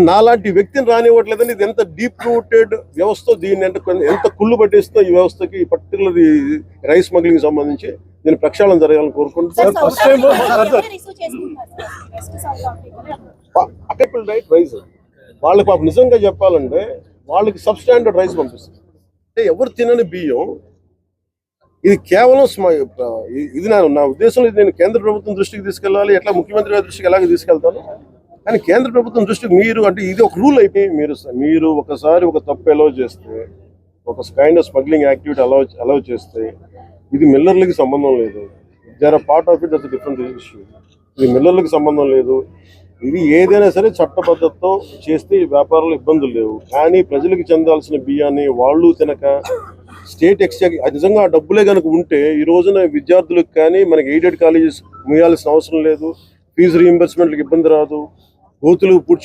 నాలాంటి వ్యక్తిని రానివ్వట్లేదని ఇది ఎంత డీప్ రూటెడ్ వ్యవస్థ, దీన్ని ఎంత కుళ్ళు పట్టేస్తుందో ఈ వ్యవస్థకి, పర్టికులర్ రైస్ స్మగ్లింగ్ సంబంధించి దీని ప్రక్షాళన జరగాలని కోరుకుంటున్నాను. రైట్ రైస్ వాళ్ళకి పాపం నిజంగా చెప్పాలంటే వాళ్ళకి సబ్ స్టాండర్డ్ రైస్ పంపిస్తుంది. అంటే ఎవరు తినని బియ్యం ఇది కేవలం ఇది నా ఉద్దేశంలో ఇది నేను కేంద్ర ప్రభుత్వం దృష్టికి తీసుకెళ్ళాలి, ఎట్లా ముఖ్యమంత్రి గారి దృష్టికి ఎలాగ తీసుకెళ్తాను. కానీ కేంద్ర ప్రభుత్వం దృష్టికి మీరు అంటే ఇది ఒక రూల్ అయిపోయి మీరు ఒకసారి ఒక తప్పు అలౌ చేస్తే, ఒక kind of smuggling activity allow చేస్తే ఇది మిల్లర్లకి సంబంధం లేదు. They are part of it, that's different issue. ఇది మిల్లర్లకి సంబంధం లేదు. ఇది ఏదైనా సరే చట్టబద్ధతతో చేస్తే ఈ వ్యాపారాలు ఇబ్బందులు లేవు. కానీ ప్రజలకు చెందాల్సిన బియ్యాన్ని వాళ్ళు తినక స్టేట్ ఎక్స్చేంజ్ నిజంగా ఆ డబ్బులే కనుక ఉంటే ఈ రోజున విద్యార్థులకు కానీ మనకి ఎయిడెడ్ కాలేజెస్ ముయ్యాల్సిన అవసరం లేదు, ఫీజు రీయింబర్స్మెంట్లకు ఇబ్బంది రాదు, గోతులు పూడ్చే